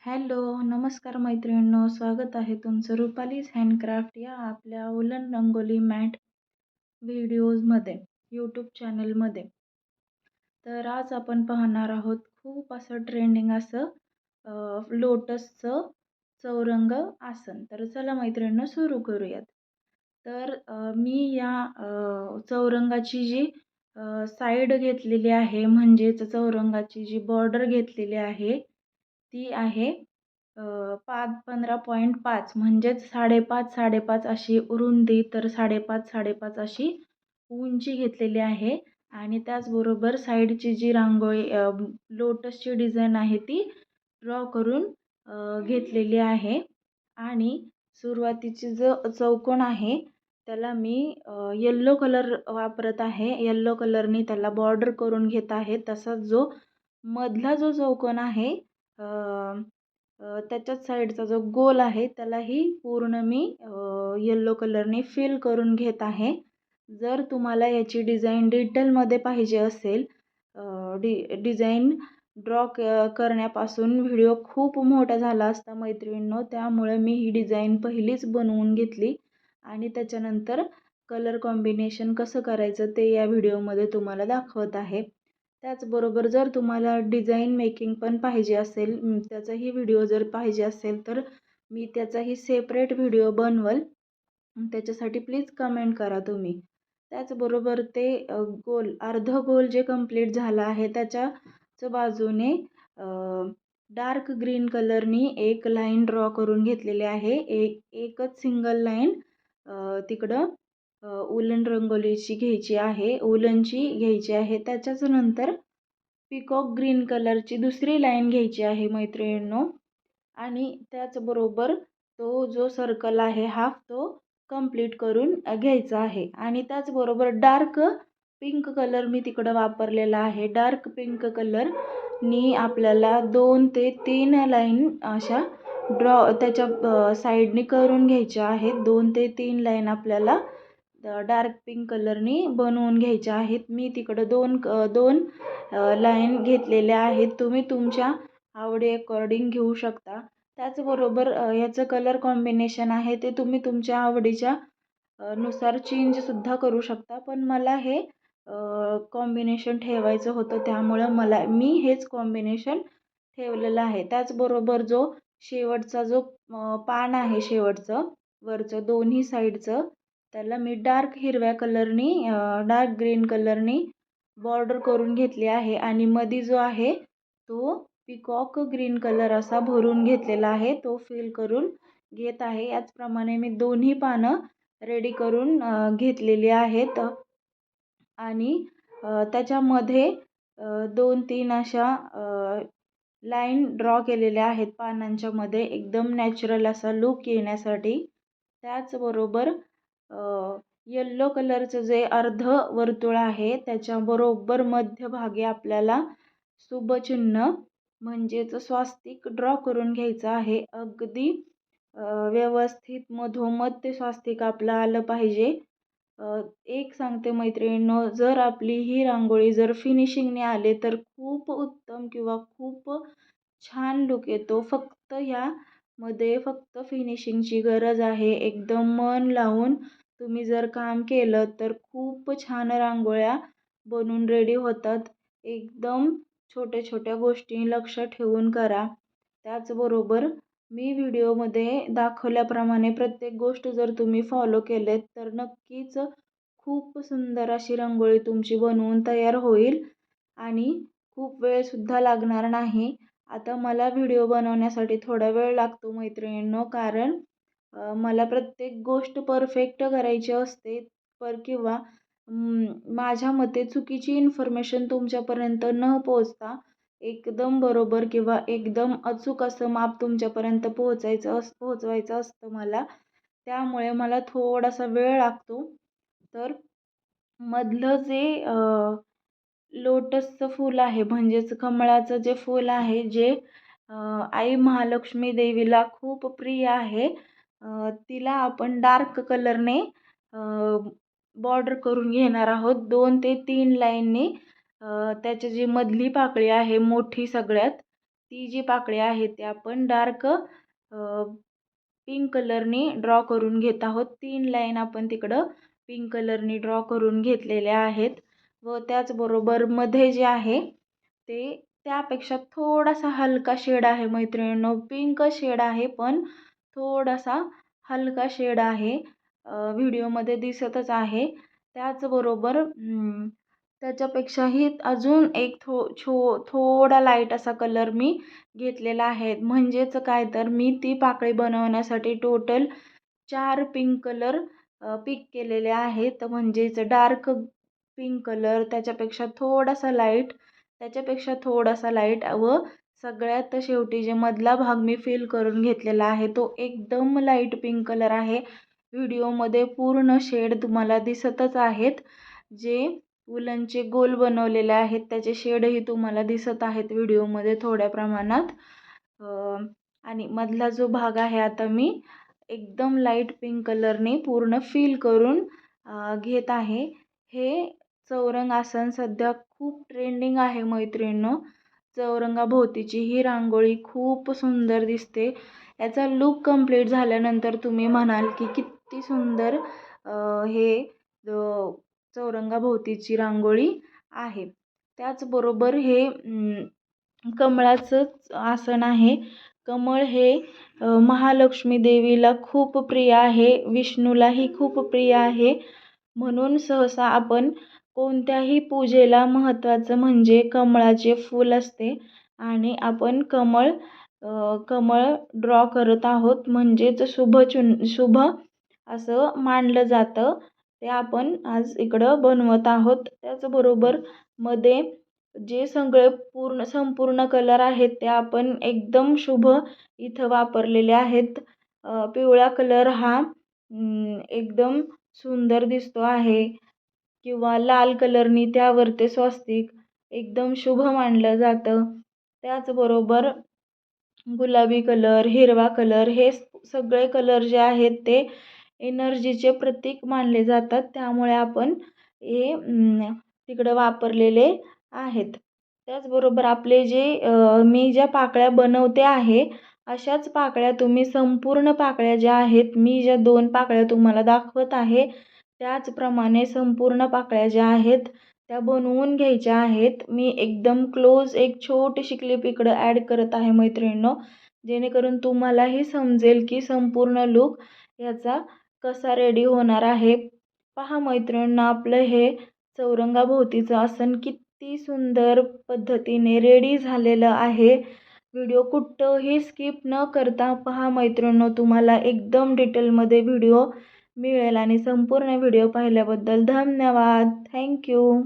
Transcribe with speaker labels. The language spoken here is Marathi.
Speaker 1: हॅलो, नमस्कार मैत्रिणींनो. स्वागत आहे तुमचं रुपालीज हँडक्राफ्ट या आपल्या उलन रंगोली मॅट व्हिडिओजमध्ये, यूट्यूब चॅनलमध्ये. तर आज आपण पाहणार आहोत खूप असं ट्रेंडिंग असं लोटसचं चौरंग आसन. तर चला मैत्रिणींनो सुरू करूयात. तर मी या चौरंगाची जी साईड घेतलेली आहे, म्हणजेच चौरंगाची जी बॉर्डर घेतलेली आहे ती आहे 15.5 म्हणजेच 5.5 अशी रुंदी, तर 5.5 अशी उंची घेतलेली आहे. आणि त्याचबरोबर साईडची जी रांगोळी लोटसची डिझाईन आहे ती ड्रॉ करून घेतलेली आहे. आणि सुरुवातीची जो चौकोन आहे त्याला मी येल्लो कलर वापरत आहे. येल्लो कलरनी त्याला बॉर्डर करून घेत आहे. तसाच जो मधला जो चौकोन आहे त्याच्याच साईडचा जो गोल आहे त्यालाही पूर्ण मी येल्लो कलरने फिल करून घेत आहे. जर तुम्हाला याची डिझाईन डिटेलमध्ये पाहिजे असेल, डिझाईन ड्रॉ करण्यापासून व्हिडिओ खूप मोठा झाला असता मैत्रिणींनो, त्यामुळे मी ही डिझाईन पहिलीच बनवून घेतली आणि त्याच्यानंतर कलर कॉम्बिनेशन कसं करायचं ते या व्हिडिओमध्ये तुम्हाला दाखवत आहे. त्याचबरोबर जर तुम्हाला डिझाईन मेकिंग पण पाहिजे असेल, त्याचाही व्हिडिओ जर पाहिजे असेल तर मी त्याचाही सेपरेट व्हिडिओ बनवल. त्याच्यासाठी प्लीज कमेंट करा तुम्ही. त्याचबरोबर ते अर्ध गोल जे कंप्लीट झालं आहे त्याच्याच बाजूने डार्क ग्रीन कलरनी एक लाईन ड्रॉ करून घेतलेली आहे. एकच सिंगल लाईन तिकडं उलन रंगोलीची घ्यायची आहे, उलनची घ्यायची आहे. त्याच्याच नंतर पिकॉक ग्रीन कलरची दुसरी लाईन घ्यायची आहे मैत्रिणींनो. आणि त्याचबरोबर तो जो सर्कल आहे हाफ तो कंप्लीट करून घ्यायचा आहे. आणि त्याचबरोबर डार्क पिंक कलर मी तिकडं वापरलेला आहे. डार्क पिंक कलरनी आपल्याला 2 ते 3 लाईन अशा त्याच्या साईडनी करून घ्यायच्या आहेत. 2 ते 3 लाईन आपल्याला डार्क पिंक कलरनी बनवून घ्यायच्या आहेत. मी तिकडं दोन लाईन घेतलेल्या आहेत. तुम्ही तुमच्या आवडी अकॉर्डिंग घेऊ शकता. त्याचबरोबर याचं कलर कॉम्बिनेशन आहे ते तुम्ही तुमच्या आवडीच्या नुसार चेंजसुद्धा करू शकता. पण मला हे कॉम्बिनेशन ठेवायचं होतं, त्यामुळं मी हेच कॉम्बिनेशन ठेवलेलं आहे. त्याचबरोबर जो शेवटचा जो पान आहे, शेवटचं वरचं दोन्ही साईडचं, त्याला मी डार्क हिरव्या कलरनी डार्क ग्रीन कलरनी बॉर्डर करून घेतली आहे. आणि मध्ये जो आहे तो पिकॉक ग्रीन कलर असा भरून घेतलेला आहे, तो फिल करून घेत आहे. याचप्रमाणे मी दोन्ही पानं रेडी करून घेतलेली आहेत. आणि त्याच्यामध्ये 2-3 अशा लाईन ड्रॉ केलेल्या आहेत पानांच्या मध्ये, एकदम नॅचरल असा लुक येण्यासाठी. त्याचबरोबर येल्लो कलरचं जे अर्ध वर्तुळ आहे त्याच्याबरोबर मध्यभागी आपल्याला शुभचिन्ह म्हणजेच स्वास्तिक ड्रॉ करून घ्यायचं आहे. अगदी व्यवस्थित मधोमध ते स्वास्तिक आपलं आलं पाहिजे. एक सांगते मैत्रिणींनो, जर आपली ही रांगोळी जर फिनिशिंगने आले तर खूप उत्तम किंवा खूप छान लुक येतो. फक्त ह्यामध्ये फक्त फिनिशिंगची गरज आहे. एकदम मन लावून तुम्ही जर काम केलं तर खूप छान रांगोळ्या बनून रेडी होतात. एकदम छोट्या छोट्या गोष्टी लक्ष ठेवून करा. त्याचबरोबर मी व्हिडिओमध्ये दाखवल्याप्रमाणे प्रत्येक गोष्ट जर तुम्ही फॉलो केलेत तर नक्कीच खूप सुंदर अशी रांगोळी तुमची बनवून तयार होईल आणि खूप वेळसुद्धा लागणार नाही. आता मला व्हिडिओ बनवण्यासाठी थोडा वेळ लागतो मैत्रिणींनो, कारण मला प्रत्येक गोष्ट परफेक्ट करायची असते. किंवा माझ्या मते चुकीची इन्फॉर्मेशन तुमच्यापर्यंत न पोहोचता एकदम बरोबर किंवा एकदम अचूक असं माप तुमच्यापर्यंत पोहोचवायचं असतं मला. त्यामुळे मला थोडासा वेळ लागतो. तर मधलं जे लोटसचं फूल आहे, म्हणजेच कमळाचं जे फूल आहे, जे आई महालक्ष्मी देवीला खूप प्रिय आहे, तिला आपण डार्क कलरने बॉर्डर करून घेणार आहोत. 2 ते 3 लाईननी त्याची जी मधली पाकळी आहे मोठी सगळ्यात ती जी पाकळी आहे ते आपण डार्क पिंक कलरनी ड्रॉ करून घेत आहोत. 3 लाईन आपण तिकडं पिंक कलरनी ड्रॉ करून घेतलेल्या आहेत. व त्याचबरोबर मध्ये जे आहे ते त्यापेक्षा थोडासा हलका शेड आहे मैत्रिणींनो. पिंक शेड आहे पण थोडासा हलका शेड आहे. व्हिडिओमध्ये दिसतच आहे. त्याचबरोबर त्याच्यापेक्षाही अजून एक थोडा लाईट असा कलर मी घेतलेला आहे. म्हणजेच काय तर मी ती पाकळी बनवण्यासाठी टोटल 4 पिंक कलर पिक केलेले आहेत. म्हणजेच डार्क पिंक कलर, त्याच्यापेक्षा थोडासा लाईट, त्याच्यापेक्षा थोडासा लाईट व सगळ्यात शेवटी जे मधला भाग मी फिल करून घेतलेला आहे तो एकदम लाईट पिंक कलर आहे. व्हिडिओमध्ये पूर्ण शेड तुम्हाला दिसतच आहेत. जे वुलनचे गोल बनवलेले आहेत त्याचे शेडही तुम्हाला दिसत आहेत व्हिडिओमध्ये थोड्या प्रमाणात. आणि मधला जो भाग आहे आता मी एकदम लाईट पिंक कलरने पूर्ण फिल करून घेत आहे. हे चौरंग आसन सध्या खूप ट्रेंडिंग आहे मैत्रिणींनो. चौरंगाभोवतीची ही रांगोळी खूप सुंदर दिसते. याचा लुक कंप्लीट झाल्यानंतर तुम्ही म्हणाल की किती सुंदर हे चौरंगाभोवतीची रांगोळी आहे. त्याचबरोबर हे कमळाचं आसन आहे. कमळ हे महालक्ष्मी देवीला खूप प्रिय आहे, विष्णूलाही खूप प्रिय आहे. म्हणून सहसा आपण कोणत्याही पूजेला महत्त्वाचं म्हणजे कमळाचे फूल असते आणि आपण कमळ ड्रॉ करत आहोत. म्हणजेच शुभ असं मानलं जातं. ते आपण आज इकडं बनवत आहोत. त्याचबरोबर मध्ये जे सगळे संपूर्ण कलर आहेत ते आपण एकदम शुभ इथं वापरलेले आहेत. पिवळा कलर हा एकदम सुंदर दिसतो आहे किंवा लाल कलरनी त्यावर ते स्वस्तिक एकदम शुभ मानलं जातं. त्याचबरोबर गुलाबी कलर, हिरवा कलर हे सगळे कलर जे आहेत ते एनर्जीचे प्रतीक मानले जातात. त्यामुळे आपण हे तिकडं वापरलेले आहेत. त्याचबरोबर आपले जे मी ज्या पाकळ्या बनवते आहे अशाच पाकळ्या तुम्ही संपूर्ण पाकळ्या ज्या आहेत, मी ज्या 2 पाकळ्या तुम्हाला दाखवत आहे त्याचप्रमाणे संपूर्ण पाकळ्या ज्या आहेत त्या बनवून घ्यायच्या आहेत. मी एकदम क्लोज एक छोटीशी क्लिप इकडं ॲड करत आहे मैत्रिणींनो, जेणेकरून तुम्हालाही समजेल की संपूर्ण लूक याचा कसा रेडी होणार आहे. पहा मैत्रिणींनो, आपलं हे चौरंगाभोवतीचं आसन किती सुंदर पद्धतीने रेडी झालेलं आहे. व्हिडिओ कुठंही स्किप न करता पहा मैत्रिणींनो, तुम्हाला एकदम डिटेलमध्ये व्हिडिओ मिळेल. आणि संपूर्ण व्हिडिओ पाहिल्याबद्दल धन्यवाद. थँक्यू.